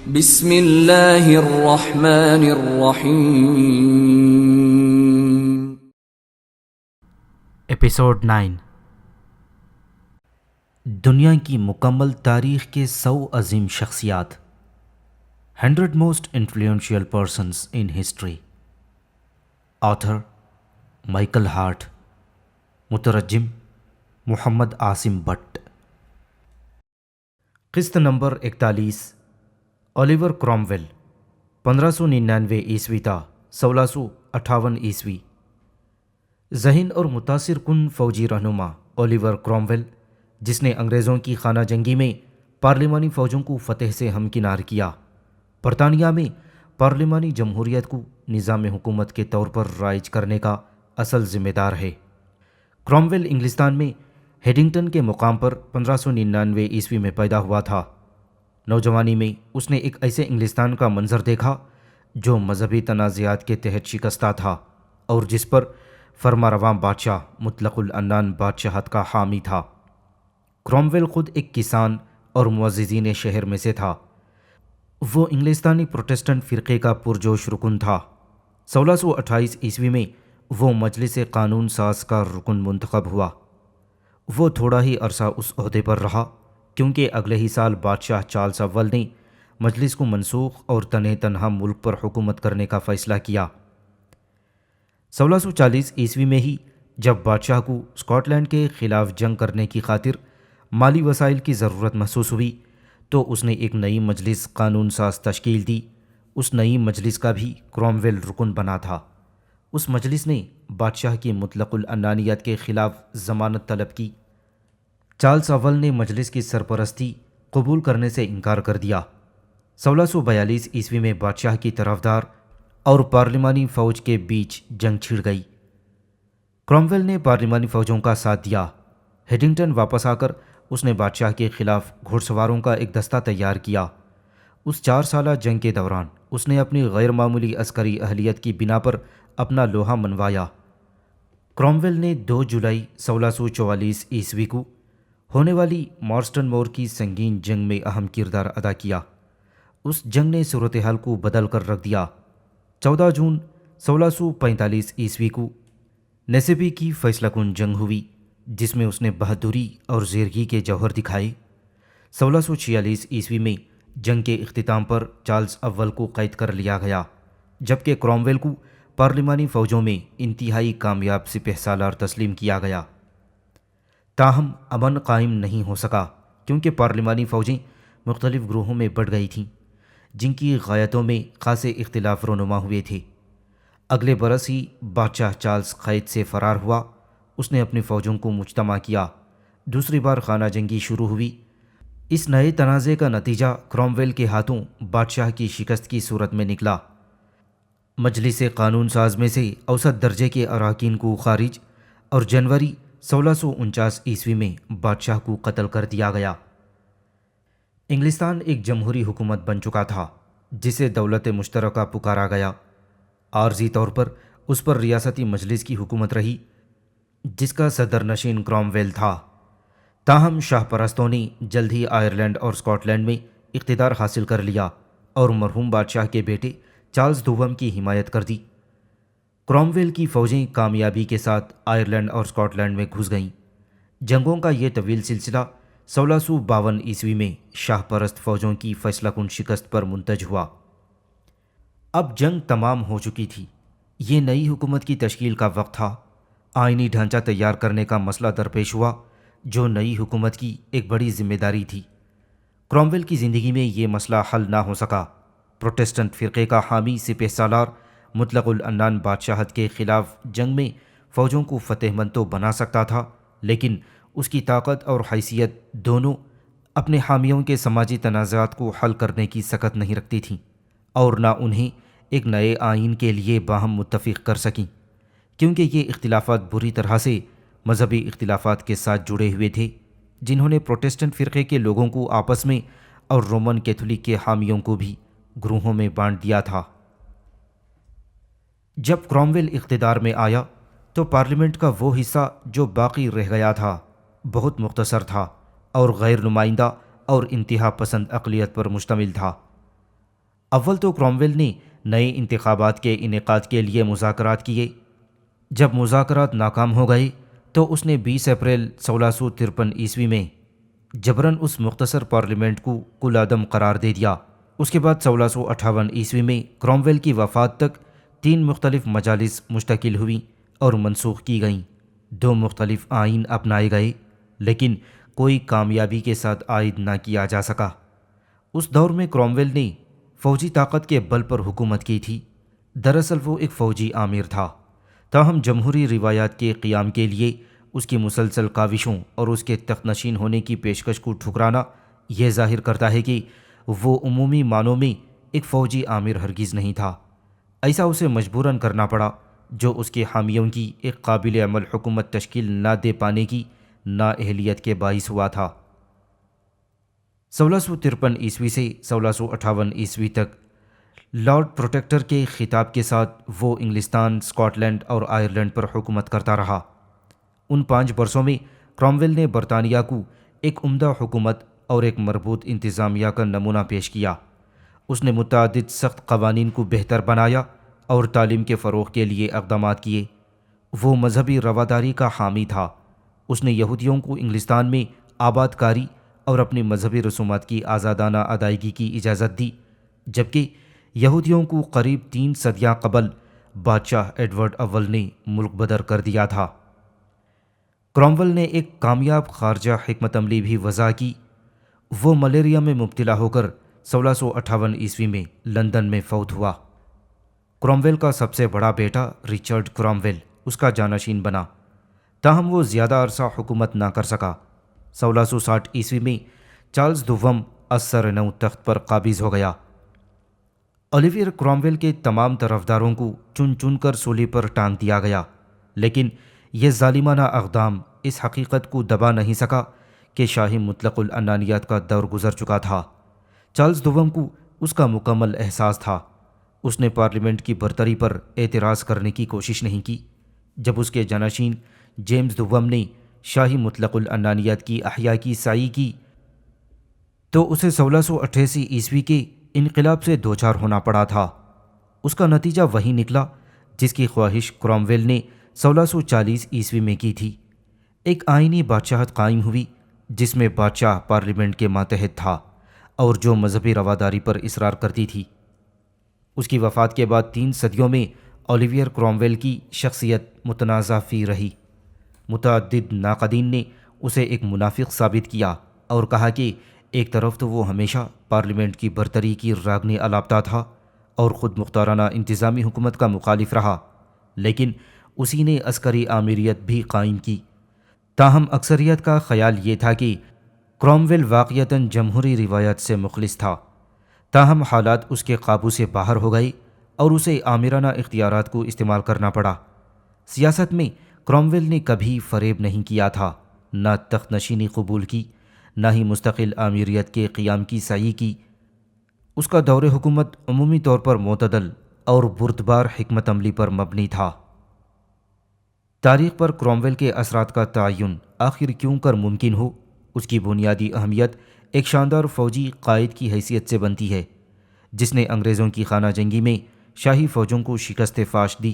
بسم اللہ الرحمن الرحیم۔ ایپیسوڈ 9، دنیا کی مکمل تاریخ کے 100 عظیم شخصیات، 100 most influential persons in history. Author Michael Hart, مترجم محمد عاصم بٹ۔ قسط نمبر 41، اولیور کرومویل، 1599 عیسوی تا 1658 عیسوی۔ ذہین اور متاثر کن فوجی رہنما اولیور کرومویل، جس نے انگریزوں کی خانہ جنگی میں پارلیمانی فوجوں کو فتح سے ہمکنار کیا، برطانیہ میں پارلیمانی جمہوریت کو نظام حکومت کے طور پر رائج کرنے کا اصل ذمہ دار ہے۔ کرومویل انگلستان میں ہیڈنگٹن کے مقام پر 1599 عیسوی میں پیدا ہوا تھا۔ نوجوانی میں اس نے ایک ایسے انگلستان کا منظر دیکھا جو مذہبی تنازعات کے تحت شکستہ تھا اور جس پر فرمانرواں بادشاہ مطلق العنان بادشاہت کا حامی تھا۔ کرومویل خود ایک کسان اور معززین شہر میں سے تھا۔ وہ انگلستانی پروٹسٹنٹ فرقے کا پرجوش رکن تھا۔ 1628 عیسوی میں وہ مجلس قانون ساز کا رکن منتخب ہوا۔ وہ تھوڑا ہی عرصہ اس عہدے پر رہا کیونکہ اگلے ہی سال بادشاہ چارلس اول نے مجلس کو منسوخ اور تنہا ملک پر حکومت کرنے کا فیصلہ کیا۔ 1640 عیسوی میں ہی جب بادشاہ کو اسکاٹ لینڈ کے خلاف جنگ کرنے کی خاطر مالی وسائل کی ضرورت محسوس ہوئی تو اس نے ایک نئی مجلس قانون ساز تشکیل دی۔ اس نئی مجلس کا بھی کرومویل رکن بنا تھا۔ اس مجلس نے بادشاہ کی مطلق العنانیت کے خلاف ضمانت طلب کی۔ چارلس اول نے مجلس کی سرپرستی قبول کرنے سے انکار کر دیا۔ 1642 عیسوی میں بادشاہ کی طرفدار اور پارلیمانی فوج کے بیچ جنگ چھڑ گئی۔ کرومویل نے پارلیمانی فوجوں کا ساتھ دیا۔ ہیڈنگٹن واپس آ کر اس نے بادشاہ کے خلاف گھوڑ سواروں کا ایک دستہ تیار کیا۔ اس 4 سالہ جنگ کے دوران اس نے اپنی غیر معمولی عسکری اہلیت کی بنا پر اپنا لوہا منوایا۔ کرومویل نے 2 جولائی 1644 عیسوی کو ہونے والی مارسٹن مور کی سنگین جنگ میں اہم کردار ادا کیا۔ اس جنگ نے صورتحال کو بدل کر رکھ دیا۔ 14 جون 1645 عیسوی کو نیسیبی کی فیصلہ کن جنگ ہوئی جس میں اس نے بہادری اور زیرگی کے جوہر دکھائے۔ 1646 عیسوی میں جنگ کے اختتام پر چارلس اول کو قید کر لیا گیا جبکہ کرومویل کو پارلیمانی فوجوں میں انتہائی کامیاب سپہ سالار تسلیم کیا گیا۔ تاہم امن قائم نہیں ہو سکا کیونکہ پارلیمانی فوجیں مختلف گروہوں میں بٹ گئی تھیں جن کی غایتوں میں خاصے اختلاف رونما ہوئے تھے۔ اگلے برس ہی بادشاہ چارلس قید سے فرار ہوا۔ اس نے اپنی فوجوں کو مجتمع کیا۔ دوسری بار خانہ جنگی شروع ہوئی۔ اس نئے تنازع کا نتیجہ کرومویل کے ہاتھوں بادشاہ کی شکست کی صورت میں نکلا۔ مجلس قانون ساز میں سے اوسط درجے کے اراکین کو خارج اور جنوری 1649 عیسوی میں بادشاہ کو قتل کر دیا گیا۔ انگلستان ایک جمہوری حکومت بن چکا تھا جسے دولت مشترکہ پکارا گیا۔ عارضی طور پر اس پر ریاستی مجلس کی حکومت رہی جس کا صدر نشین کرومویل تھا۔ تاہم شاہ پرستوں نے جلد ہی آئرلینڈ اور اسکاٹ لینڈ میں اقتدار حاصل کر لیا اور مرحوم بادشاہ کے بیٹے چارلس دوم کی حمایت کر دی۔ کرومویل کی فوجیں کامیابی کے ساتھ آئرلینڈ اور اسکاٹ لینڈ میں گھس گئیں۔ جنگوں کا یہ طویل سلسلہ 1652 عیسوی میں شاہ پرست فوجوں کی فیصلہ کن شکست پر منتج ہوا۔ اب جنگ تمام ہو چکی تھی۔ یہ نئی حکومت کی تشکیل کا وقت تھا۔ آئینی ڈھانچہ تیار کرنے کا مسئلہ درپیش ہوا جو نئی حکومت کی ایک بڑی ذمہ داری تھی۔ کرومویل کی زندگی میں یہ مسئلہ حل نہ ہو سکا۔ پروٹسٹنٹ فرقے کا حامی سپہ سالار مطلق العنان بادشاہت کے خلاف جنگ میں فوجوں کو فتح مند تو بنا سکتا تھا لیکن اس کی طاقت اور حیثیت دونوں اپنے حامیوں کے سماجی تنازعات کو حل کرنے کی سکت نہیں رکھتی تھیں اور نہ انہیں ایک نئے آئین کے لیے باہم متفق کر سکیں کیونکہ یہ اختلافات بری طرح سے مذہبی اختلافات کے ساتھ جڑے ہوئے تھے جنہوں نے پروٹسٹنٹ فرقے کے لوگوں کو آپس میں اور رومن کیتھولک کے حامیوں کو بھی گروہوں میں بانٹ دیا تھا۔ جب کرومویل اقتدار میں آیا تو پارلیمنٹ کا وہ حصہ جو باقی رہ گیا تھا بہت مختصر تھا اور غیر نمائندہ اور انتہا پسند اقلیت پر مشتمل تھا۔ اول تو کرومویل نے نئے انتخابات کے انعقاد کے لیے مذاکرات کیے۔ جب مذاکرات ناکام ہو گئے تو اس نے 20 اپریل 1653 عیسوی میں جبراً اس مختصر پارلیمنٹ کو کل عدم قرار دے دیا۔ اس کے بعد 1658 عیسوی میں کرومویل کی وفات تک 3 مختلف مجالس مشتعل ہوئیں اور منسوخ کی گئیں۔ 2 مختلف آئین اپنائے گئے لیکن کوئی کامیابی کے ساتھ عائد نہ کیا جا سکا۔ اس دور میں کرومویل نے فوجی طاقت کے بل پر حکومت کی تھی۔ دراصل وہ ایک فوجی آمر تھا، تاہم جمہوری روایات کے قیام کے لیے اس کی مسلسل کاوشوں اور اس کے تخت نشین ہونے کی پیشکش کو ٹھکرانا یہ ظاہر کرتا ہے کہ وہ عمومی معنوں میں ایک فوجی آمر ہرگز نہیں تھا۔ ایسا اسے مجبوراً کرنا پڑا، جو اس کے حامیوں کی ایک قابل عمل حکومت تشکیل نہ دے پانے کی نااہلیت کے باعث ہوا تھا۔ 1653 عیسوی سے 1658 عیسوی تک لارڈ پروٹیکٹر کے خطاب کے ساتھ وہ انگلستان، اسکاٹ لینڈ اور آئرلینڈ پر حکومت کرتا رہا۔ ان 5 برسوں میں کرومویل نے برطانیہ کو ایک عمدہ حکومت اور ایک مربوط انتظامیہ کا نمونہ پیش کیا۔ اس نے متعدد سخت قوانین کو بہتر بنایا اور تعلیم کے فروغ کے لیے اقدامات کیے۔ وہ مذہبی رواداری کا حامی تھا۔ اس نے یہودیوں کو انگلستان میں آباد کاری اور اپنی مذہبی رسومات کی آزادانہ ادائیگی کی اجازت دی، جبکہ یہودیوں کو قریب 3 صدیاں قبل بادشاہ ایڈورڈ اول نے ملک بدر کر دیا تھا۔ کرومویل نے ایک کامیاب خارجہ حکمت عملی بھی وضع کی۔ وہ ملیریا میں مبتلا ہو کر 1658 عیسوی میں لندن میں فوت ہوا۔ کرومویل کا سب سے بڑا بیٹا رچرڈ کرومویل اس کا جانشین بنا، تاہم وہ زیادہ عرصہ حکومت نہ کر سکا۔ 1660 عیسوی میں چارلز دوم از سر نو تخت پر قابض ہو گیا۔ اولیویر کرومویل کے تمام طرفداروں کو چن چن کر سولی پر ٹانگ دیا گیا، لیکن یہ ظالمانہ اقدام اس حقیقت کو دبا نہیں سکا کہ شاہی مطلق العنانیت کا دور گزر چکا تھا۔ چارلز دوم کو اس کا مکمل احساس تھا۔ اس نے پارلیمنٹ کی برتری پر اعتراض کرنے کی کوشش نہیں کی۔ جب اس کے جانشین جیمز دوم نے شاہی مطلق العنانیت کی احیاء کی سعی کی تو اسے 1688 عیسوی کے انقلاب سے دوچار ہونا پڑا تھا۔ اس کا نتیجہ وہی نکلا جس کی خواہش کرومویل نے 1640 عیسوی میں کی تھی۔ ایک آئینی بادشاہت قائم ہوئی جس میں بادشاہ پارلیمنٹ کے ماتحت تھا اور جو مذہبی رواداری پر اصرار کرتی تھی۔ اس کی وفات کے بعد 3 صدیوں میں اولیویر کرومویل کی شخصیت متنازع فی رہی۔ متعدد ناقدین نے اسے ایک منافق ثابت کیا اور کہا کہ ایک طرف تو وہ ہمیشہ پارلیمنٹ کی برتری کی راگنی الاپتا تھا اور خود مختارانہ انتظامی حکومت کا مخالف رہا، لیکن اسی نے عسکری آمریت بھی قائم کی۔ تاہم اکثریت کا خیال یہ تھا کہ کرومویل واقعتاً جمہوری روایت سے مخلص تھا، تاہم حالات اس کے قابو سے باہر ہو گئے اور اسے آمرانہ اختیارات کو استعمال کرنا پڑا۔ سیاست میں کرومویل نے کبھی فریب نہیں کیا تھا، نہ تخت نشینی قبول کی، نہ ہی مستقل آمریت کے قیام کی سعی کی۔ اس کا دور حکومت عمومی طور پر معتدل اور بردبار حکمت عملی پر مبنی تھا۔ تاریخ پر کرومویل کے اثرات کا تعین آخر کیوں کر ممکن ہو، اس کی بنیادی اہمیت ایک شاندار فوجی قائد کی حیثیت سے بنتی ہے جس نے انگریزوں کی خانہ جنگی میں شاہی فوجوں کو شکست فاش دی۔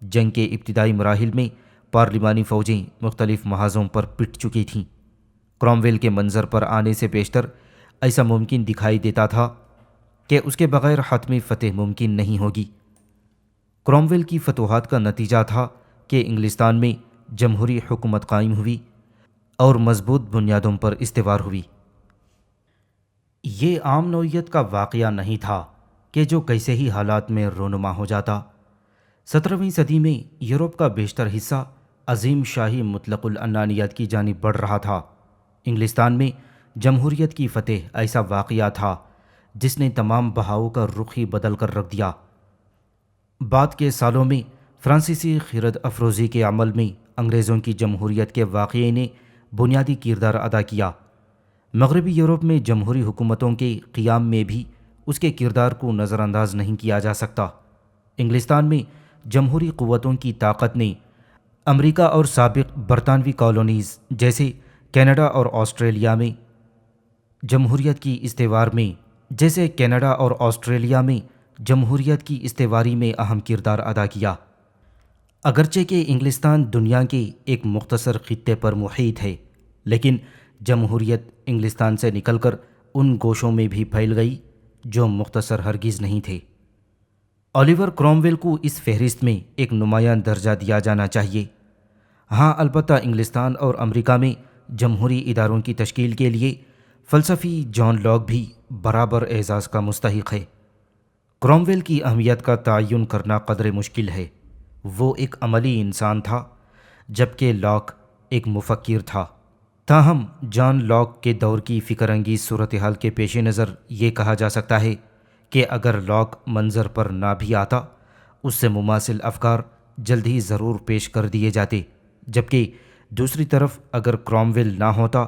جنگ کے ابتدائی مراحل میں پارلیمانی فوجیں مختلف محاذوں پر پٹ چکی تھیں۔ کرومویل کے منظر پر آنے سے بیشتر ایسا ممکن دکھائی دیتا تھا کہ اس کے بغیر حتمی فتح ممکن نہیں ہوگی۔ کرومویل کی فتوحات کا نتیجہ تھا کہ انگلستان میں جمہوری حکومت قائم ہوئی اور مضبوط بنیادوں پر استوار ہوئی۔ یہ عام نوعیت کا واقعہ نہیں تھا کہ جو کیسے ہی حالات میں رونما ہو جاتا۔ 17ویں صدی میں یورپ کا بیشتر حصہ عظیم شاہی مطلق العنانیت کی جانب بڑھ رہا تھا۔ انگلستان میں جمہوریت کی فتح ایسا واقعہ تھا جس نے تمام بہاؤ کا رخ ہی بدل کر رکھ دیا۔ بعد کے سالوں میں فرانسیسی خیرد افروزی کے عمل میں انگریزوں کی جمہوریت کے واقعے نے بنیادی کردار ادا کیا۔ مغربی یورپ میں جمہوری حکومتوں کے قیام میں بھی اس کے کردار کو نظر انداز نہیں کیا جا سکتا۔ انگلستان میں جمہوری قوتوں کی طاقت نے امریکہ اور سابق برطانوی کالونیز جیسے کینیڈا اور آسٹریلیا میں جمہوریت کی استوار میں جیسے کینیڈا اور آسٹریلیا میں جمہوریت کی استواری میں اہم کردار ادا کیا۔ اگرچہ کہ انگلستان دنیا کے ایک مختصر خطے پر محیط ہے، لیکن جمہوریت انگلستان سے نکل کر ان گوشوں میں بھی پھیل گئی جو مختصر ہرگز نہیں تھے۔ اولیور کرومویل کو اس فہرست میں ایک نمایاں درجہ دیا جانا چاہیے۔ ہاں، البتہ انگلستان اور امریکہ میں جمہوری اداروں کی تشکیل کے لیے فلسفی جان لاک بھی برابر اعزاز کا مستحق ہے۔ کرومویل کی اہمیت کا تعین کرنا قدر مشکل ہے۔ وہ ایک عملی انسان تھا، جبکہ لاک ایک مفکر تھا۔ تاہم جان لاک کے دور کی فکر انگیز صورتحال کے پیش نظر یہ کہا جا سکتا ہے کہ اگر لاک منظر پر نہ بھی آتا، اس سے مماثل افکار جلد ہی ضرور پیش کر دیے جاتے، جبکہ دوسری طرف اگر کرومویل نہ ہوتا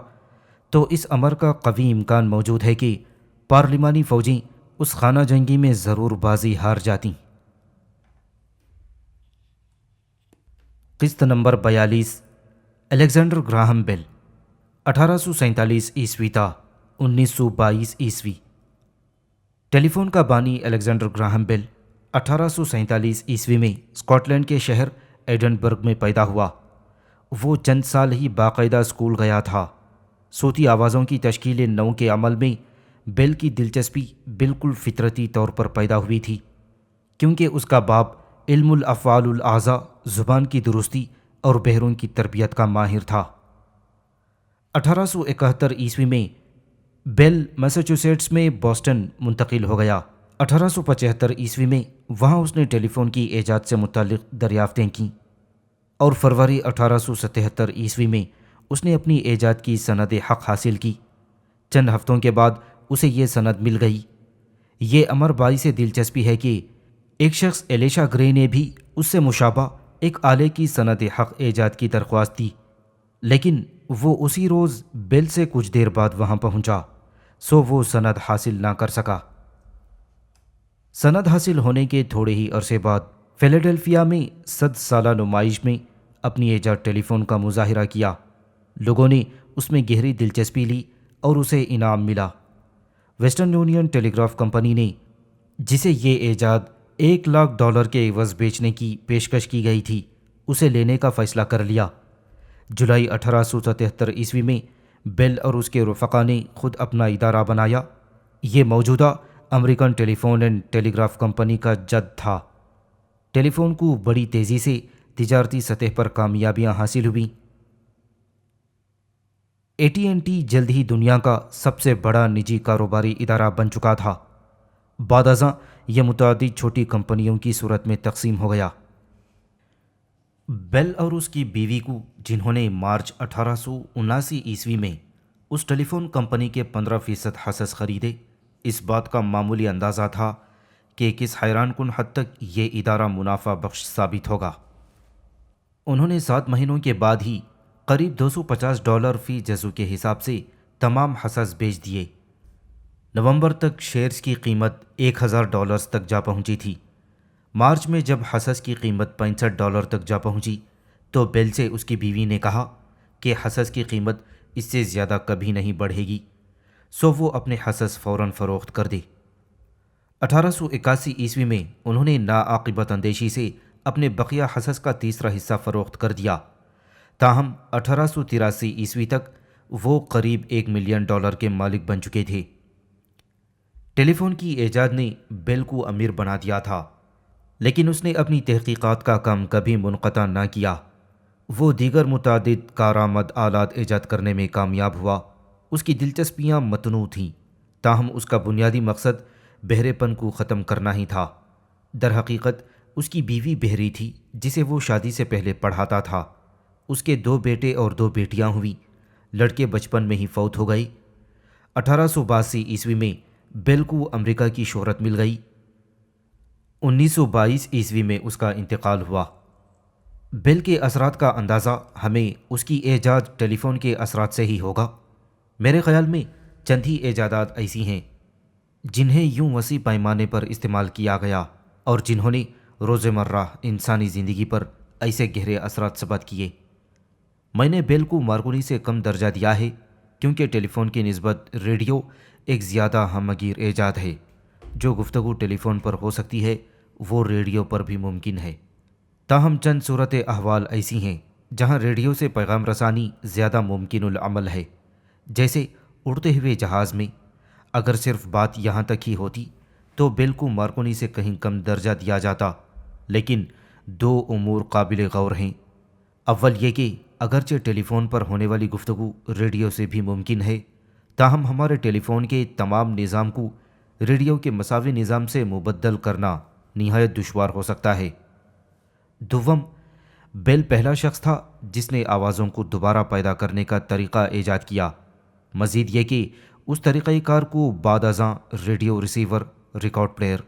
تو اس امر کا قوی امکان موجود ہے کہ پارلیمانی فوجیں اس خانہ جنگی میں ضرور بازی ہار جاتیں۔ قسط نمبر 42 الیگزینڈر گراہم بیل 1847 عیسوی تا 1922 عیسوی۔ ٹیلی فون کا بانی الیگزینڈر گراہم بیل 1847 عیسوی میں اسکاٹ لینڈ کے شہر ایڈنبرگ میں پیدا ہوا۔ وہ چند سال ہی باقاعدہ اسکول گیا تھا۔ صوتی آوازوں کی تشکیل نو کے عمل میں بیل کی دلچسپی بالکل فطرتی طور پر پیدا ہوئی تھی، کیونکہ اس کا باپ علم الافعال الاعضاء، زبان کی درستی اور بہروں کی تربیت کا ماہر تھا۔ 1871 عیسوی میں بیل میساچوسیٹس میں بوسٹن منتقل ہو گیا۔ 1875 عیسوی میں وہاں اس نے ٹیلی فون کی ایجاد سے متعلق دریافتیں کیں، اور فروری 1877 عیسوی میں اس نے اپنی ایجاد کی سند حق حاصل کی۔ چند ہفتوں کے بعد اسے یہ سند مل گئی۔ یہ امر باعث دلچسپی ہے کہ ایک شخص ایلیشا گرے نے بھی اس سے مشابہ ایک آلے کی سند حق ایجاد کی درخواست دی، لیکن وہ اسی روز بیل سے کچھ دیر بعد وہاں پہنچا، سو وہ سند حاصل نہ کر سکا۔ سند حاصل ہونے کے تھوڑے ہی عرصے بعد فیلاڈیلفیا میں 100 سالہ نمائش میں اپنی ایجاد ٹیلی فون کا مظاہرہ کیا۔ لوگوں نے اس میں گہری دلچسپی لی اور اسے انعام ملا۔ ویسٹرن یونین ٹیلی گراف کمپنی نے، جسے یہ ایجاد $1,00,000 کے عوض بیچنے کی پیشکش کی گئی تھی، اسے لینے کا فیصلہ کر لیا۔ جولائی 1877 عیسوی میں بیل اور اس کے رفقا نے خود اپنا ادارہ بنایا۔ یہ موجودہ American telephone and telegraph company کا جد تھا۔ ٹیلی فون کو بڑی تیزی سے تجارتی سطح پر کامیابیاں حاصل ہوئیں۔ AT&T جلد ہی دنیا کا سب سے بڑا نجی کاروباری ادارہ بن چکا تھا۔ بعد ازاں یہ متعدد چھوٹی کمپنیوں کی صورت میں تقسیم ہو گیا۔ بیل اور اس کی بیوی کو، جنہوں نے مارچ 1879 عیسوی میں اس ٹیلی فون کمپنی کے 15% حصص خریدے، اس بات کا معمولی اندازہ تھا کہ کس حیران کن حد تک یہ ادارہ منافع بخش ثابت ہوگا۔ انہوں نے 7 مہینوں کے بعد ہی قریب $250 فی جزو کے حساب سے تمام حصص بیچ دیے۔ نومبر تک شیئرز کی قیمت $1,000 تک جا پہنچی تھی۔ مارچ میں جب حصص کی قیمت $65 تک جا پہنچی تو بیل سے اس کی بیوی نے کہا کہ حصص کی قیمت اس سے زیادہ کبھی نہیں بڑھے گی، سو وہ اپنے حصص فوراً فروخت کر دے۔ 1881 عیسوی میں انہوں نے ناعاقبت اندیشی سے اپنے بقیہ حصص کا تیسرا حصہ فروخت کر دیا۔ تاہم 1883 عیسوی تک وہ قریب $1 ملین کے مالک بن چکے تھے۔ ٹیلی فون کی ایجاد نے بیل کو امیر بنا دیا تھا، لیکن اس نے اپنی تحقیقات کا کام کبھی منقطع نہ کیا۔ وہ دیگر متعدد کارآمد آلات ایجاد کرنے میں کامیاب ہوا۔ اس کی دلچسپیاں متنوع تھیں، تاہم اس کا بنیادی مقصد بہرے پن کو ختم کرنا ہی تھا۔ در حقیقت اس کی بیوی بہری تھی، جسے وہ شادی سے پہلے پڑھاتا تھا۔ اس کے 2 بیٹے اور 2 بیٹیاں ہوئیں۔ لڑکے بچپن میں ہی فوت ہو گئے۔ 1882 عیسوی میں بیل کو امریکہ کی شہرت مل گئی۔ 1922 عیسوی میں اس کا انتقال ہوا۔ بیل کے اثرات کا اندازہ ہمیں اس کی ایجاد ٹیلی فون کے اثرات سے ہی ہوگا۔ میرے خیال میں چند ہی ایجادات ایسی ہیں جنہیں یوں وسیع پیمانے پر استعمال کیا گیا اور جنہوں نے روزمرہ انسانی زندگی پر ایسے گہرے اثرات ثبت کیے۔ میں نے بیل کو مارکونی سے کم درجہ دیا ہے، کیونکہ ٹیلی فون کی نسبت ریڈیو ایک زیادہ ہمگیر ایجاد ہے۔ جو گفتگو ٹیلی فون پر ہو سکتی ہے وہ ریڈیو پر بھی ممکن ہے۔ تاہم چند صورت احوال ایسی ہیں جہاں ریڈیو سے پیغام رسانی زیادہ ممکن العمل ہے، جیسے اڑتے ہوئے جہاز میں۔ اگر صرف بات یہاں تک ہی ہوتی تو بیل کو مارکونی سے کہیں کم درجہ دیا جاتا، لیکن دو امور قابل غور ہیں۔ اول یہ کہ اگرچہ ٹیلی فون پر ہونے والی گفتگو ریڈیو سے بھی ممکن ہے، تاہم ہمارے ٹیلی فون کے تمام نظام کو ریڈیو کے مساوی نظام سے مبدل کرنا نہایت دشوار ہو سکتا ہے۔ دوم، بیل پہلا شخص تھا جس نے آوازوں کو دوبارہ پیدا کرنے کا طریقہ ایجاد کیا۔ مزید یہ کہ اس طریقہ کار کو بعد ازاں ریڈیو ریسیور، ریکارڈ پلیئر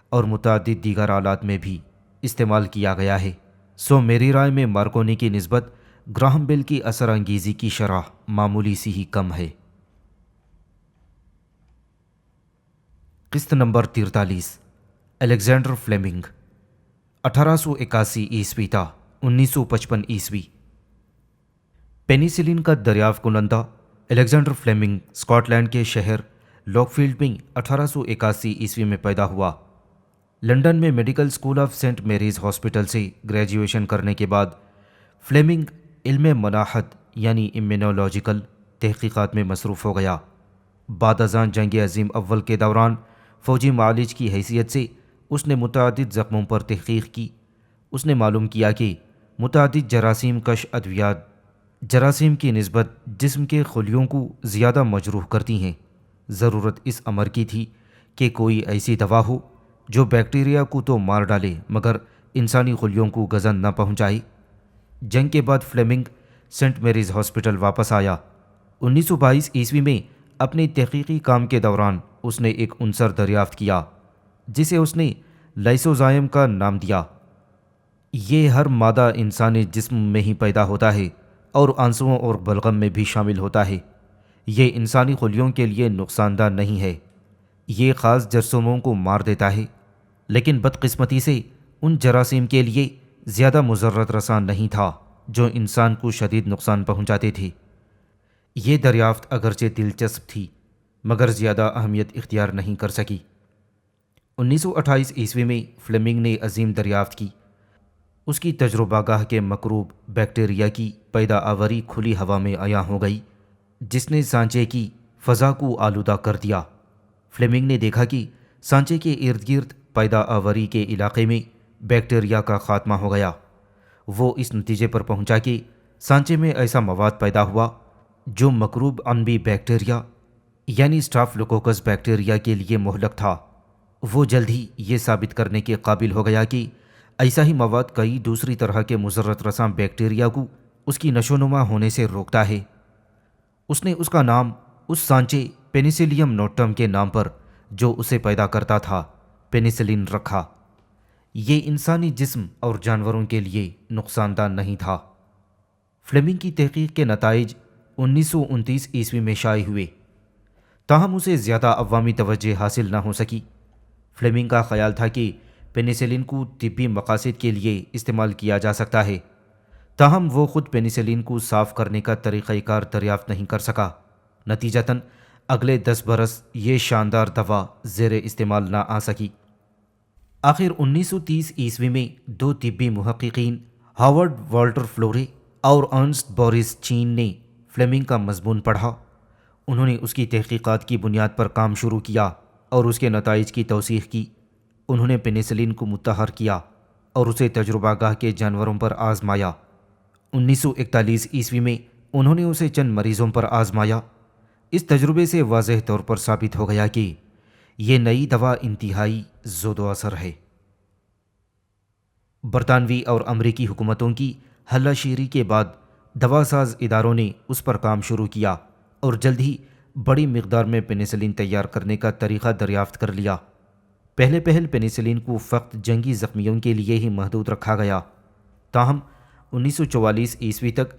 اور متعدد دیگر آلات میں بھی استعمال کیا گیا ہے۔ سو میری رائے میں مارکونی کی نسبت گراہم بیل کی اثر انگیزی کی شرح معمولی سی ہی کم ہے۔ قسط نمبر 43، الیگزینڈر فلیمنگ، 1881 عیسوی تا 1955 عیسوی۔ پینیسلین کا دریافت کنندہ الیگزینڈر فلیمنگ اسکاٹ لینڈ کے شہر لاکفیلڈ میں 1881 عیسوی میں پیدا ہوا۔ لنڈن میں medical school of Saint Mary's hospital سے گریجویشن کرنے کے بعد فلیمنگ علم مناحت یعنی ایمینولوجیکل تحقیقات میں مصروف ہو گیا۔ بعد ازاں جنگ عظیم اول کے دوران فوجی معالج کی حیثیت سے اس نے متعدد زخموں پر تحقیق کی۔ اس نے معلوم کیا کہ متعدد جراثیم کش ادویات جراثیم کی نسبت جسم کے خلیوں کو زیادہ مجروح کرتی ہیں۔ ضرورت اس امر کی تھی کہ کوئی ایسی دوا ہو جو بیکٹیریا کو تو مار ڈالے مگر انسانی خلیوں کو گزن نہ پہنچائے۔ جنگ کے بعد فلیمنگ سینٹ میریز ہاسپٹل واپس آیا۔ 1922 عیسوی میں اپنے تحقیقی کام کے دوران اس نے ایک عنصر دریافت کیا جسے اس نے لائسوزائم کا نام دیا۔ یہ ہر مادہ انسانی جسم میں ہی پیدا ہوتا ہے اور آنسوؤں اور بلغم میں بھی شامل ہوتا ہے۔ یہ انسانی خلیوں کے لیے نقصان دہ نہیں ہے۔ یہ خاص جرثوموں کو مار دیتا ہے، لیکن بدقسمتی سے ان جراثیم کے لیے زیادہ مضرت رساں نہیں تھا جو انسان کو شدید نقصان پہنچاتے تھے۔ یہ دریافت اگرچہ دلچسپ تھی مگر زیادہ اہمیت اختیار نہیں کر سکی۔ 1928 عیسوی میں فلیمنگ نے عظیم دریافت کی۔ اس کی تجربہ گاہ کے مکروب بیکٹیریا کی پیدا آوری کھلی ہوا میں عیاں ہو گئی، جس نے سانچے کی فضا کو آلودہ کر دیا۔ فلیمنگ نے دیکھا کہ سانچے کے ارد گرد پیدا آوری کے علاقے میں بیکٹیریا کا خاتمہ ہو گیا۔ وہ اس نتیجے پر پہنچا کہ سانچے میں ایسا مواد پیدا ہوا جو مکروب عنبی بیکٹیریا یعنی اسٹافلوکوکس بیکٹیریا کے لیے مہلک تھا۔ وہ جلد ہی یہ ثابت کرنے کے قابل ہو گیا کہ ایسا ہی مواد کئی دوسری طرح کے مضرت رساں بیکٹیریا کو اس کی نشو و نما ہونے سے روکتا ہے۔ اس نے اس کا نام اس سانچے پینیسیلیم نوٹم کے نام پر جو اسے پیدا کرتا تھا پینیسلین رکھا۔ یہ انسانی جسم اور جانوروں کے لیے نقصان دہ نہیں تھا۔ فلیمنگ کی تحقیق کے نتائج 1929 عیسوی میں شائع ہوئے، تاہم اسے زیادہ عوامی توجہ حاصل نہ ہو سکی۔ فلیمنگ کا خیال تھا کہ پینیسلین کو طبی مقاصد کے لیے استعمال کیا جا سکتا ہے، تاہم وہ خود پینیسلین کو صاف کرنے کا طریقہ کار دریافت نہیں کر سکا۔ نتیجتاً اگلے 10 برس یہ شاندار دوا زیر استعمال نہ آ سکی۔ آخر 1930 عیسوی میں دو طبی محققین ہاورڈ والٹر فلورے اور ارنسٹ بورس چین نے فلیمنگ کا مضمون پڑھا۔ انہوں نے اس کی تحقیقات کی بنیاد پر کام شروع کیا اور اس کے نتائج کی توثیق کی۔ انہوں نے پینیسلین کو متحر کیا اور اسے تجربہ گاہ کے جانوروں پر آزمایا۔ 1941 عیسوی میں انہوں نے اسے چند مریضوں پر آزمایا۔ اس تجربے سے واضح طور پر ثابت ہو گیا کہ یہ نئی دوا انتہائی زود و اثر ہے۔ برطانوی اور امریکی حکومتوں کی ہلہ شیری کے بعد دوا ساز اداروں نے اس پر کام شروع کیا اور جلد ہی بڑی مقدار میں پینیسلین تیار کرنے کا طریقہ دریافت کر لیا۔ پہل پینیسلین کو فقط جنگی زخمیوں کے لیے ہی محدود رکھا گیا، تاہم 1944 عیسوی تک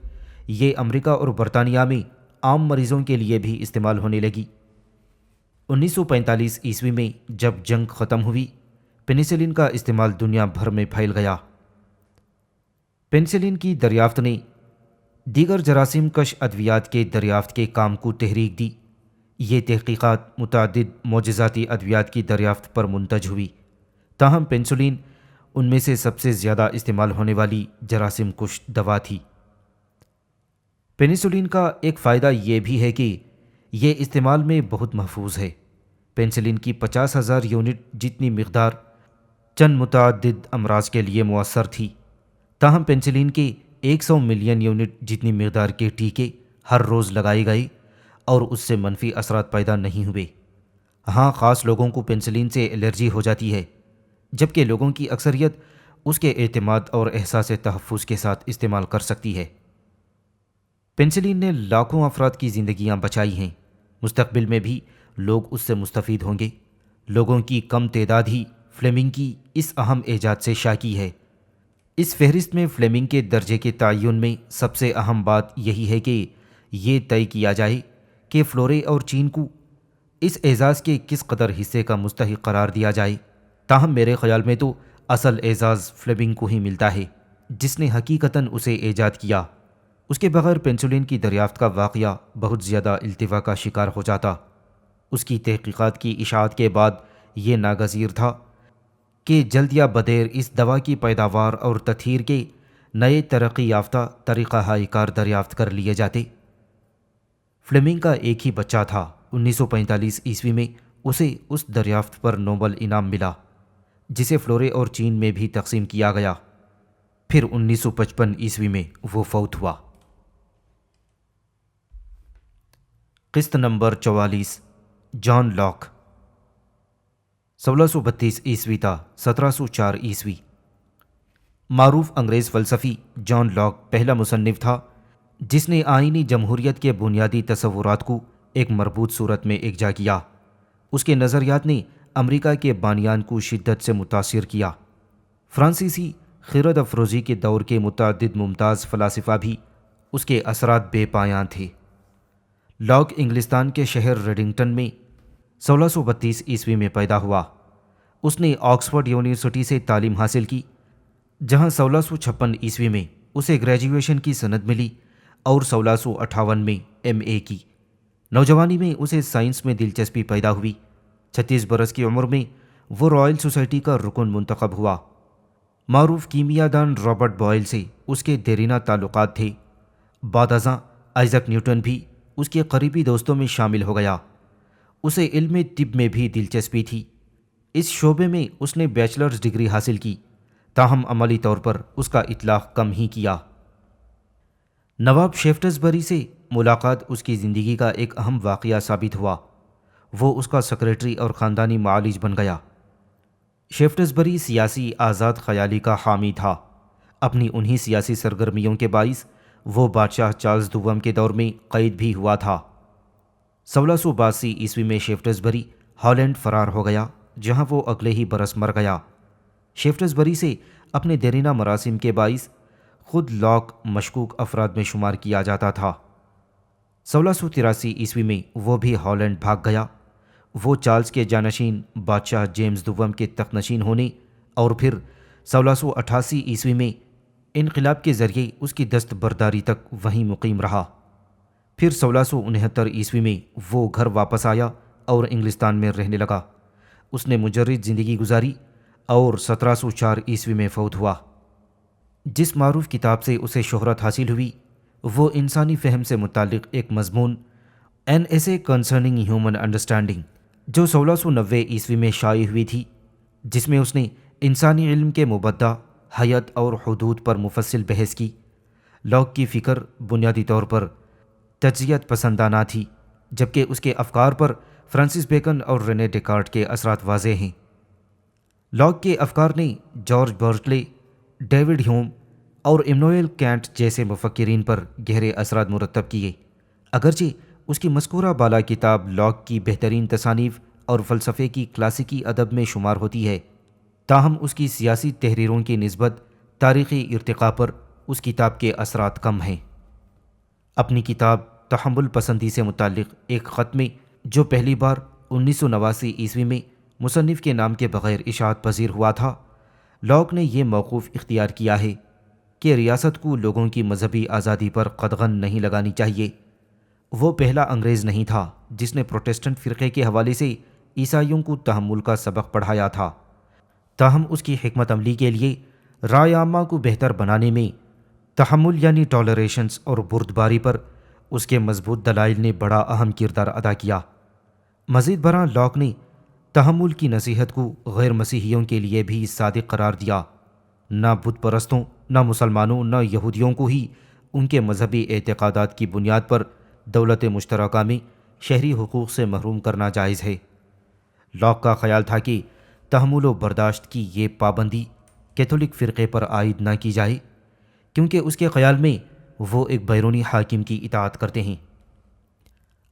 یہ امریکہ اور برطانیہ میں عام مریضوں کے لیے بھی استعمال ہونے لگی۔ 1945 عیسوی میں جب جنگ ختم ہوئی، پینیسلین کا استعمال دنیا بھر میں پھیل گیا۔ پینیسلین کی دریافت نے دیگر جراثیم کش ادویات کے دریافت کے کام کو تحریک دی۔ یہ تحقیقات متعدد معجزاتی ادویات کی دریافت پر منتج ہوئی، تاہم پینسولین ان میں سے سب سے زیادہ استعمال ہونے والی جراثیم کش دوا تھی۔ پینسولین کا ایک فائدہ یہ بھی ہے کہ یہ استعمال میں بہت محفوظ ہے۔ پینسلین کی 50,000 یونٹ جتنی مقدار چند متعدد امراض کے لیے مؤثر تھی، تاہم پینسلین کے 100 ملین یونٹ جتنی مقدار کے ٹیکے ہر روز لگائے گئے اور اس سے منفی اثرات پیدا نہیں ہوئے۔ ہاں، خاص لوگوں کو پینسلین سے الرجی ہو جاتی ہے، جبکہ لوگوں کی اکثریت اس کے اعتماد اور احساس تحفظ کے ساتھ استعمال کر سکتی ہے۔ پینسلین نے لاکھوں افراد کی زندگیاں بچائی ہیں، مستقبل میں بھی لوگ اس سے مستفید ہوں گے۔ لوگوں کی کم تعداد ہی فلیمنگ کی اس اہم ایجاد سے شاکی ہے۔ اس فہرست میں فلیمنگ کے درجے کے تعین میں سب سے اہم بات یہی ہے کہ یہ طے کیا جائے کہ فلورے اور چین کو اس اعزاز کے کس قدر حصے کا مستحق قرار دیا جائے۔ تاہم میرے خیال میں تو اصل اعزاز فلیمنگ کو ہی ملتا ہے، جس نے حقیقتاً اسے ایجاد کیا۔ اس کے بغیر پینسولین کی دریافت کا واقعہ بہت زیادہ التوا کا شکار ہو جاتا۔ اس کی تحقیقات کی اشاعت کے بعد یہ ناگزیر تھا کہ جلد یا بدیر اس دوا کی پیداوار اور تطہیر کے نئے ترقی یافتہ طریقہ کار دریافت کر لیے جاتے۔ فلیمنگ کا ایک ہی بچہ تھا۔ 1945 عیسوی میں اسے اس دریافت پر نوبل انعام ملا، جسے فلورے اور چین میں بھی تقسیم کیا گیا۔ پھر 1955 عیسوی میں وہ فوت ہوا۔ قسط نمبر 44 جان لاک 1632 عیسوی تا 1704 عیسوی۔ معروف انگریز فلسفی جان لاک پہلا مصنف تھا جس نے آئینی جمہوریت کے بنیادی تصورات کو ایک مربوط صورت میں یکجا کیا۔ اس کے نظریات نے امریکہ کے بانیان کو شدت سے متاثر کیا۔ فرانسیسی خرد افروزی کے دور کے متعدد ممتاز فلاسفہ بھی اس کے اثرات بے پایان تھے۔ لاک انگلستان کے شہر ریڈنگٹن میں 1632 عیسوی میں پیدا ہوا۔ اس نے آکسفورڈ یونیورسٹی سے تعلیم حاصل کی، جہاں 1656 عیسوی میں اسے گریجویشن کی سند ملی اور 1658 میں MA کی۔ نوجوانی میں اسے سائنس میں دلچسپی پیدا ہوئی۔ 36 برس کی عمر میں وہ رائل سوسائٹی کا رکن منتخب ہوا۔ معروف کیمیا دان رابرٹ بوائل سے اس کے دیرینہ تعلقات تھے۔ بعد ازاں آئزک نیوٹن بھی اس کے قریبی دوستوں میں شامل ہو گیا۔ اسے علم طب میں بھی دلچسپی تھی۔ اس شعبے میں اس نے بیچلرز ڈگری حاصل کی، تاہم عملی طور پر اس کا اطلاق کم ہی کیا۔ نواب شیفٹسبری سے ملاقات اس کی زندگی کا ایک اہم واقعہ ثابت ہوا۔ وہ اس کا سیکریٹری اور خاندانی معالج بن گیا۔ شیفٹسبری سیاسی آزاد خیالی کا حامی تھا۔ اپنی انہی سیاسی سرگرمیوں کے باعث وہ بادشاہ چارلز دوم کے دور میں قید بھی ہوا تھا۔ 1682 عیسوی میں شیفٹسبری ہالینڈ فرار ہو گیا، جہاں وہ اگلے ہی برس مر گیا۔ شیفٹسبری سے اپنے دیرینہ مراسم کے باعث خود لاک مشکوک افراد میں شمار کیا جاتا تھا۔ 1683 عیسوی میں وہ بھی ہالینڈ بھاگ گیا۔ وہ چارلز کے جانشین بادشاہ جیمز دوم کے تخت نشین ہونے اور پھر 1688 عیسوی میں انقلاب کے ذریعے اس کی دست برداری تک وہیں مقیم رہا۔ پھر 1669 عیسوی میں وہ گھر واپس آیا اور انگلستان میں رہنے لگا۔ اس نے مجرد زندگی گزاری اور 1704 عیسوی میں فوت ہوا۔ جس معروف کتاب سے اسے شہرت حاصل ہوئی وہ انسانی فہم سے متعلق ایک مضمون این ایسے کنسرننگ ہیومن انڈرسٹینڈنگ جو 1690 عیسوی میں شائع ہوئی تھی، جس میں اس نے انسانی علم کے مبدا، حیت اور حدود پر مفصل بحث کی۔ لاک کی فکر بنیادی طور پر تجزیت پسندانہ تھی، جبکہ اس کے افکار پر فرانسس بیکن اور رینے ڈیکارٹ کے اثرات واضح ہیں۔ لاک کے افکار نے جارج برکلے، ڈیوڈ ہیوم اور ایمنوئل کینٹ جیسے مفکرین پر گہرے اثرات مرتب کیے۔ اگرچہ اس کی مذکورہ بالا کتاب لاک کی بہترین تصانیف اور فلسفے کی کلاسیکی ادب میں شمار ہوتی ہے، تاہم اس کی سیاسی تحریروں کی نسبت تاریخی ارتقاء پر اس کتاب کے اثرات کم ہیں۔ اپنی کتاب تحمل پسندی سے متعلق ایک خط میں جو پہلی بار 1989 عیسوی میں مصنف کے نام کے بغیر اشاعت پذیر ہوا تھا، لاک نے یہ موقف اختیار کیا ہے کہ ریاست کو لوگوں کی مذہبی آزادی پر قدغن نہیں لگانی چاہیے۔ وہ پہلا انگریز نہیں تھا جس نے پروٹسٹنٹ فرقے کے حوالے سے عیسائیوں کو تحمل کا سبق پڑھایا تھا، تاہم اس کی حکمت عملی کے لیے رائے عامہ کو بہتر بنانے میں تحمل یعنی ٹالریشنس اور بردباری پر اس کے مضبوط دلائل نے بڑا اہم کردار ادا کیا۔ مزید برآں لاک نے تحمل کی نصیحت کو غیر مسیحیوں کے لیے بھی صادق قرار دیا۔ نہ بت پرستوں، نہ مسلمانوں، نہ یہودیوں کو ہی ان کے مذہبی اعتقادات کی بنیاد پر دولت مشترکہ میں شہری حقوق سے محروم کرنا جائز ہے۔ لاک کا خیال تھا کہ تحمل و برداشت کی یہ پابندی کیتھولک فرقے پر عائد نہ کی جائے، کیونکہ اس کے خیال میں وہ ایک بیرونی حاکم کی اطاعت کرتے ہیں۔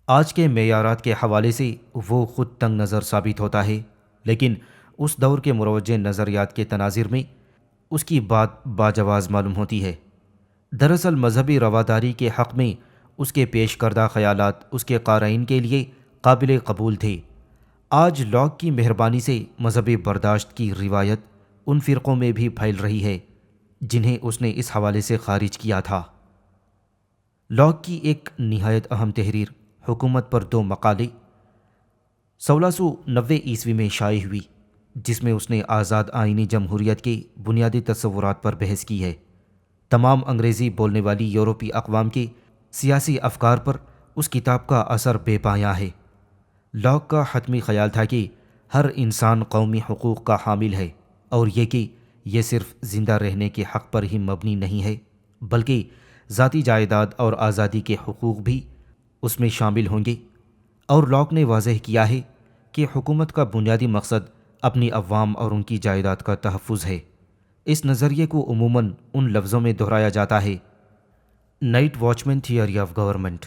آج کے معیارات کے حوالے سے وہ خود تنگ نظر ثابت ہوتا ہے، لیکن اس دور کے مروجہ نظریات کے تناظر میں اس کی بات باجواز معلوم ہوتی ہے۔ دراصل مذہبی رواداری کے حق میں اس کے پیش کردہ خیالات اس کے قارئین کے لیے قابل قبول تھے۔ آج لاک کی مہربانی سے مذہبی برداشت کی روایت ان فرقوں میں بھی پھیل رہی ہے جنہیں اس نے اس حوالے سے خارج کیا تھا۔ لاک کی ایک نہایت اہم تحریر حکومت پر 2 مقالے 1690 عیسوی میں شائع ہوئی، جس میں اس نے آزاد آئینی جمہوریت کے بنیادی تصورات پر بحث کی ہے۔ تمام انگریزی بولنے والی یورپی اقوام کے سیاسی افکار پر اس کتاب کا اثر بے پایاں ہے۔ لاک کا حتمی خیال تھا کہ ہر انسان قومی حقوق کا حامل ہے، اور یہ کہ یہ صرف زندہ رہنے کے حق پر ہی مبنی نہیں ہے، بلکہ ذاتی جائیداد اور آزادی کے حقوق بھی اس میں شامل ہوں گے۔ اور لاک نے واضح کیا ہے کہ حکومت کا بنیادی مقصد اپنی عوام اور ان کی جائیداد کا تحفظ ہے۔ اس نظریے کو عموماً ان لفظوں میں دہرایا جاتا ہے: night watchman theory of government.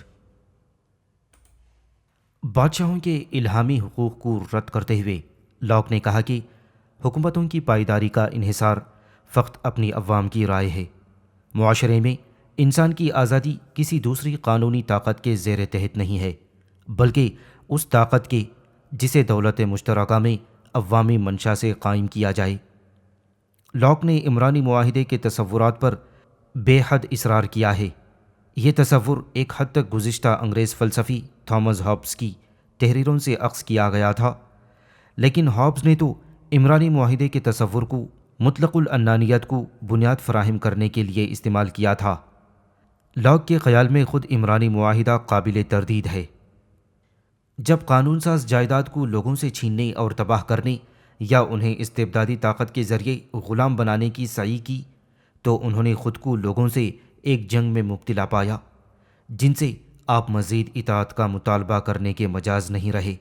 بادشاہوں کے الہامی حقوق کو رد کرتے ہوئے لاک نے کہا کہ حکومتوں کی پائیداری کا انحصار فقط اپنی عوام کی رائے ہے۔ معاشرے میں انسان کی آزادی کسی دوسری قانونی طاقت کے زیر تحت نہیں ہے، بلکہ اس طاقت کے جسے دولت مشترکہ میں عوامی منشا سے قائم کیا جائے۔ لاک نے عمرانی معاہدے کے تصورات پر بے حد اصرار کیا ہے۔ یہ تصور ایک حد تک گزشتہ انگریز فلسفی تھامس ہابس کی تحریروں سے اخذ کیا گیا تھا، لیکن ہابس نے تو عمرانی معاہدے کے تصور کو مطلق العنانیت کو بنیاد فراہم کرنے کے لیے استعمال کیا تھا۔ لاک کے خیال میں خود عمرانی معاہدہ قابل تردید ہے۔ جب قانون ساز جائیداد کو لوگوں سے چھیننے اور تباہ کرنے یا انہیں استبدادی طاقت کے ذریعے غلام بنانے کی سعی کی، تو انہوں نے خود کو لوگوں سے ایک جنگ میں مبتلا پایا جن سے آپ مزید اطاعت کا مطالبہ کرنے کے مجاز نہیں رہے۔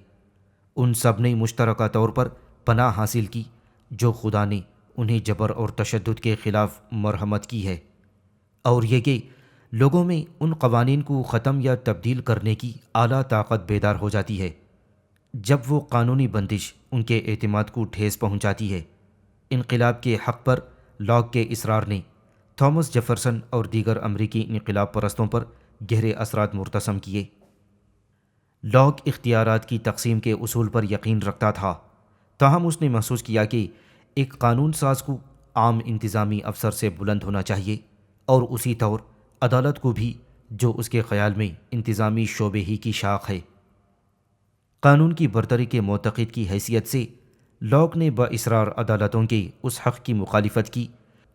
ان سب نے مشترکہ طور پر پناہ حاصل کی جو خدا نے انہیں جبر اور تشدد کے خلاف مرحمت کی ہے، اور یہ کہ لوگوں میں ان قوانین کو ختم یا تبدیل کرنے کی اعلیٰ طاقت بیدار ہو جاتی ہے جب وہ قانونی بندش ان کے اعتماد کو ٹھیس پہنچاتی ہے۔ انقلاب کے حق پر لاک کے اصرار نے تھامس جیفرسن اور دیگر امریکی انقلاب پرستوں پر گہرے اثرات مرتسم کیے۔ لاک اختیارات کی تقسیم کے اصول پر یقین رکھتا تھا، تاہم اس نے محسوس کیا کہ ایک قانون ساز کو عام انتظامی افسر سے بلند ہونا چاہیے، اور اسی طور عدالت کو بھی، جو اس کے خیال میں انتظامی شعبے ہی کی شاخ ہے۔ قانون کی برتری کے معتقد کی حیثیت سے لاک نے باصرار عدالتوں کے اس حق کی مخالفت کی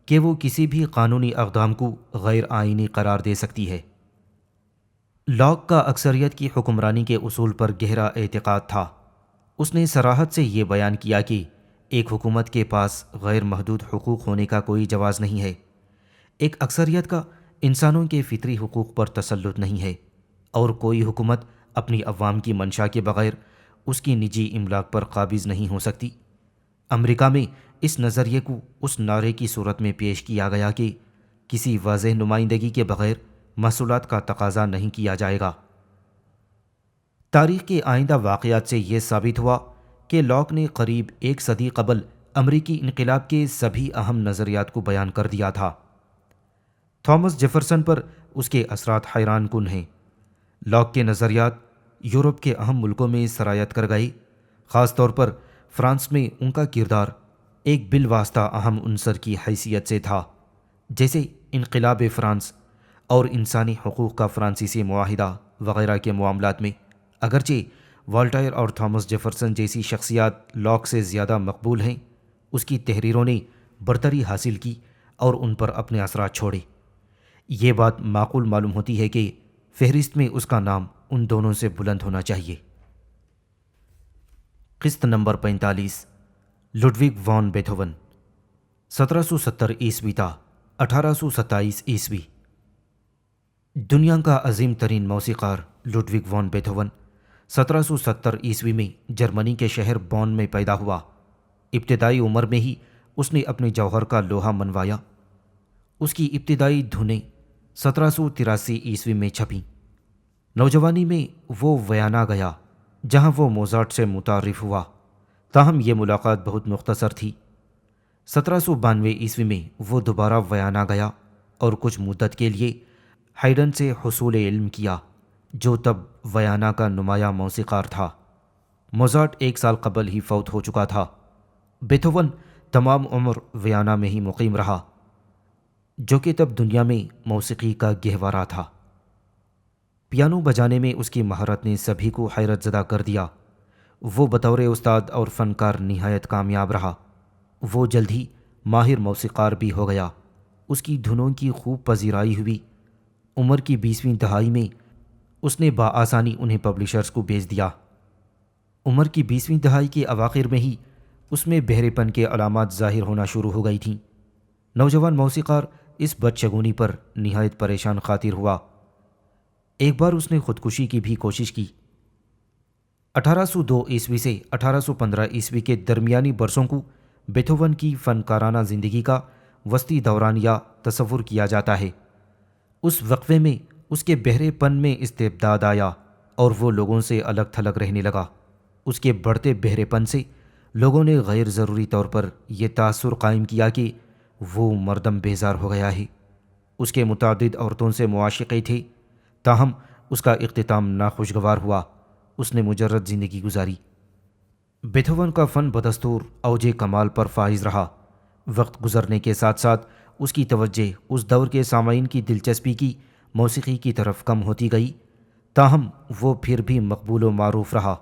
کہ وہ کسی بھی قانونی اقدام کو غیر آئینی قرار دے سکتی ہے۔ لاک کا اکثریت کی حکمرانی کے اصول پر گہرا اعتقاد تھا۔ اس نے صراحت سے یہ بیان کیا کہ ایک حکومت کے پاس غیر محدود حقوق ہونے کا کوئی جواز نہیں ہے۔ ایک اکثریت کا انسانوں کے فطری حقوق پر تسلط نہیں ہے، اور کوئی حکومت اپنی عوام کی منشا کے بغیر اس کی نجی املاک پر قابض نہیں ہو سکتی۔ امریکہ میں اس نظریے کو اس نعرے کی صورت میں پیش کیا گیا کہ کسی واضح نمائندگی کے بغیر محصولات کا تقاضا نہیں کیا جائے گا۔ تاریخ کے آئندہ واقعات سے یہ ثابت ہوا کہ لاک نے قریب 1 صدی قبل امریکی انقلاب کے سبھی اہم نظریات کو بیان کر دیا تھا۔ تھامس جیفرسن پر اس کے اثرات حیران کن ہیں۔ لاک کے نظریات یورپ کے اہم ملکوں میں سرایت کر گئے، خاص طور پر فرانس میں ان کا کردار ایک بالواسطہ اہم عنصر کی حیثیت سے تھا، جیسے انقلاب فرانس اور انسانی حقوق کا فرانسیسی معاہدہ وغیرہ کے معاملات میں، اگرچہ والٹائر اور تھامس جیفرسن جیسی شخصیات لاک سے زیادہ مقبول ہیں، اس کی تحریروں نے برتری حاصل کی اور ان پر اپنے اثرات چھوڑے۔ یہ بات معقول معلوم ہوتی ہے کہ فہرست میں اس کا نام ان دونوں سے بلند ہونا چاہیے۔ قسط نمبر 45، لڈوگ وان بیتھوون، 1770 عیسوی تا 1827 عیسوی۔ دنیا کا عظیم ترین موسیقار لڈوگ وان بیتھوون 1770 عیسوی میں جرمنی کے شہر بون میں پیدا ہوا۔ ابتدائی عمر میں ہی اس نے اپنے جوہر کا لوہا منوایا۔ اس کی ابتدائی دھنیں 1783 عیسوی میں چھپیں۔ نوجوانی میں وہ ویانا گیا جہاں وہ موزارٹ سے متعارف ہوا، تاہم یہ ملاقات بہت مختصر تھی۔ 1792 عیسوی میں وہ دوبارہ ویانا گیا اور کچھ مدت کے لیے ہائیڈن سے حصول علم کیا، جو تب ویانا کا نمایاں موسیقار تھا۔ موزارٹ 1 سال قبل ہی فوت ہو چکا تھا۔ بیتھوون تمام عمر ویانا میں ہی مقیم رہا، جو کہ تب دنیا میں موسیقی کا گہوارہ تھا۔ پیانو بجانے میں اس کی مہارت نے سبھی کو حیرت زدہ کر دیا۔ وہ بطور استاد اور فنکار نہایت کامیاب رہا۔ وہ جلد ہی ماہر موسیقار بھی ہو گیا۔ اس کی دھنوں کی خوب پذیرائی ہوئی۔ عمر کی 20ویں دہائی میں اس نے بآسانی انہیں پبلشرز کو بیچ دیا۔ عمر کی 20ویں دہائی کے اواخر میں ہی اس میں بہرے پن کے علامات ظاہر ہونا شروع ہو گئی تھیں۔ نوجوان موسیقار اس بدشگونی پر نہایت پریشان خاطر ہوا۔ ایک بار اس نے خودکشی کی بھی کوشش کی۔ 1802 عیسوی سے 1815 عیسوی کے درمیانی برسوں کو بیتھوون کی فنکارانہ زندگی کا وسطی دوران یا تصور کیا جاتا ہے۔ اس وقفے میں اس کے بہرے پن میں استبداد آیا اور وہ لوگوں سے الگ تھلگ رہنے لگا۔ اس کے بڑھتے بہرے پن سے لوگوں نے غیر ضروری طور پر یہ تاثر قائم کیا کہ وہ مردم بیزار ہو گیا ہے۔ اس کے متعدد عورتوں سے معاشقے تھے، تاہم اس کا اختتام ناخوشگوار ہوا۔ اس نے مجرد زندگی گزاری۔ بیتھوون کا فن بدستور اوج کمال پر فائز رہا۔ وقت گزرنے کے ساتھ ساتھ اس کی توجہ اس دور کے سامعین کی دلچسپی کی موسیقی کی طرف کم ہوتی گئی، تاہم وہ پھر بھی مقبول و معروف رہا۔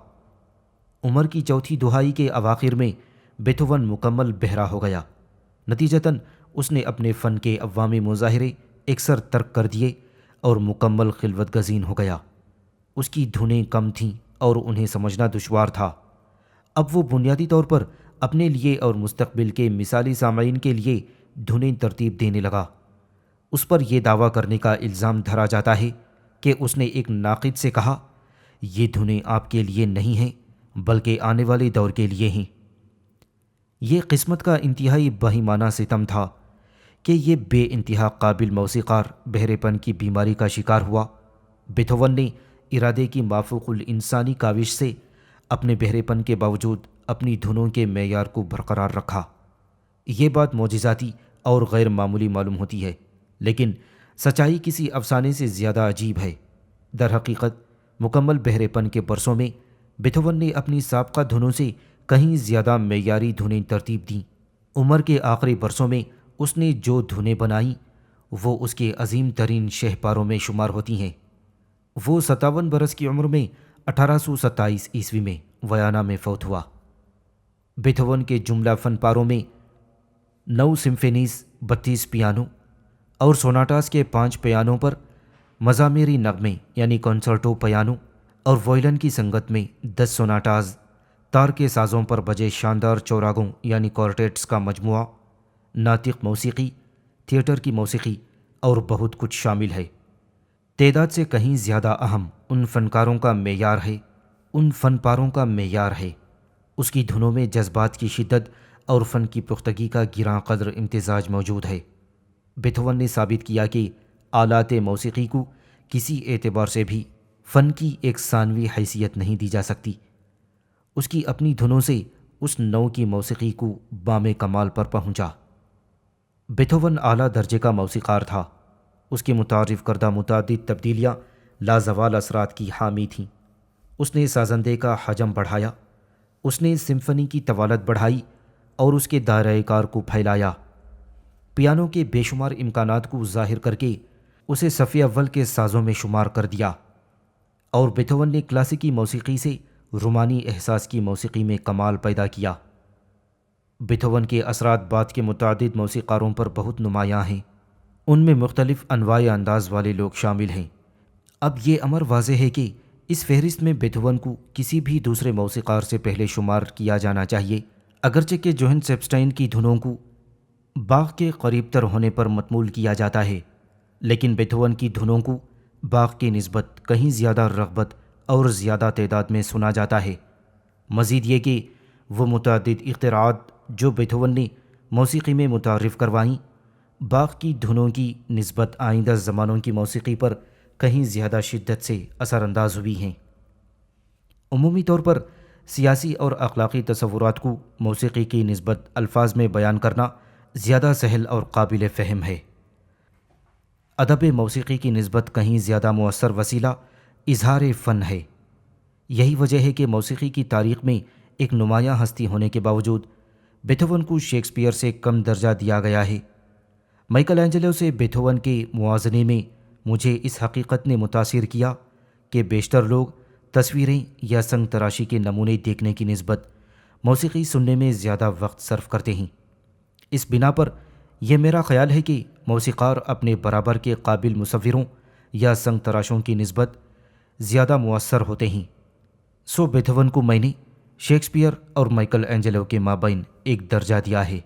عمر کی چوتھی دہائی کے اواخر میں بیتھوون مکمل بہرا ہو گیا۔ نتیجتاً اس نے اپنے فن کے عوامی مظاہرے اکثر ترک کر دیے اور مکمل خلوت گزین ہو گیا۔ اس کی دھنیں کم تھیں اور انہیں سمجھنا دشوار تھا۔ اب وہ بنیادی طور پر اپنے لیے اور مستقبل کے مثالی سامعین کے لیے دھنیں ترتیب دینے لگا۔ اس پر یہ دعویٰ کرنے کا الزام دھرا جاتا ہے کہ اس نے ایک ناقد سے کہا، یہ دھنیں آپ کے لیے نہیں ہیں بلکہ آنے والے دور کے لیے ہیں۔ یہ قسمت کا انتہائی بہیمانہ ستم تھا کہ یہ بے انتہا قابل موسیقار بہرے پن کی بیماری کا شکار ہوا۔ بیتھوون نے ارادے کی مافوق الانسانی کاوش سے اپنے بہرے پن کے باوجود اپنی دھنوں کے معیار کو برقرار رکھا۔ یہ بات معجزاتی اور غیر معمولی معلوم ہوتی ہے، لیکن سچائی کسی افسانے سے زیادہ عجیب ہے۔ در حقیقت مکمل بہرے پن کے برسوں میں بیتھوون نے اپنی سابقہ دھنوں سے کہیں زیادہ معیاری دھنیں ترتیب دیں۔ عمر کے آخری برسوں میں اس نے جو دھنیں بنائیں وہ اس کے عظیم ترین شہپاروں میں شمار ہوتی ہیں۔ وہ 57 برس کی عمر میں 1827 عیسوی میں ویانا میں فوت ہوا۔ بیتھوون کے جملہ فن پاروں میں 9 سمفنیز، 32 پیانو اور سوناٹاز کے 5 پیانوں پر مزامیری نغمے یعنی کنسرٹو پیانو اور وائلن کی سنگت میں 10 سوناٹاز، تار کے سازوں پر بجے شاندار چوراگوں یعنی کورٹیٹس کا مجموعہ، ناطق موسیقی، تھیٹر کی موسیقی اور بہت کچھ شامل ہے۔ تعداد سے کہیں زیادہ اہم ان فنکاروں کا معیار ہے، ان فن پاروں کا معیار ہے۔ اس کی دھنوں میں جذبات کی شدت اور فن کی پختگی کا گراں قدر امتزاج موجود ہے۔ بیتھوون نے ثابت کیا کہ آلات موسیقی کو کسی اعتبار سے بھی فن کی ایک ثانوی حیثیت نہیں دی جا سکتی۔ اس کی اپنی دھنوں سے اس نوع کی موسیقی کو بام کمال پر پہنچا۔ بیتھوون اعلیٰ درجے کا موسیقار تھا۔ اس کے متعارف کردہ متعدد تبدیلیاں لازوال اثرات کی حامی تھیں۔ اس نے سازندے کا حجم بڑھایا، اس نے سمفنی کی طوالت بڑھائی اور اس کے دائرۂ کار کو پھیلایا۔ پیانو کے بے شمار امکانات کو ظاہر کر کے اسے صف اول کے سازوں میں شمار کر دیا۔ اور بیتھوون نے کلاسیکی موسیقی سے رومانی احساس کی موسیقی میں کمال پیدا کیا۔ بیتھوون کے اثرات بعد کے متعدد موسیقاروں پر بہت نمایاں ہیں، ان میں مختلف انواع انداز والے لوگ شامل ہیں۔ اب یہ امر واضح ہے کہ اس فہرست میں بیتھوون کو کسی بھی دوسرے موسیقار سے پہلے شمار کیا جانا چاہیے، اگرچہ کہ جوہن سیبسٹائن کی دھنوں کو باخ کے قریب تر ہونے پر مطمول کیا جاتا ہے، لیکن بیتھوون کی دھنوں کو باخ کی نسبت کہیں زیادہ رغبت اور زیادہ تعداد میں سنا جاتا ہے۔ مزید یہ کہ وہ متعدد اختراعات جو بیتھوون نے موسیقی میں متعارف کروائیں، باخ کی دھنوں کی نسبت آئندہ زمانوں کی موسیقی پر کہیں زیادہ شدت سے اثر انداز ہوئی ہیں۔ عمومی طور پر سیاسی اور اخلاقی تصورات کو موسیقی کی نسبت الفاظ میں بیان کرنا زیادہ سہل اور قابل فہم ہے۔ ادب موسیقی کی نسبت کہیں زیادہ مؤثر وسیلہ اظہار فن ہے۔ یہی وجہ ہے کہ موسیقی کی تاریخ میں ایک نمایاں ہستی ہونے کے باوجود بیتھوون کو شیکسپیئر سے کم درجہ دیا گیا ہے۔ مائیکل اینجلو سے بیتھوون کے موازنے میں مجھے اس حقیقت نے متاثر کیا کہ بیشتر لوگ تصویریں یا سنگ تراشی کے نمونے دیکھنے کی نسبت موسیقی سننے میں زیادہ وقت صرف کرتے ہیں۔ اس بنا پر یہ میرا خیال ہے کہ موسیقار اپنے برابر کے قابل مصوروں یا سنگ تراشوں کی نسبت زیادہ مؤثر ہوتے ہیں۔ سو بیتھوون کو میں نے شیکسپیئر اور مائیکل اینجلو کے مابین ایک درجہ دیا ہے۔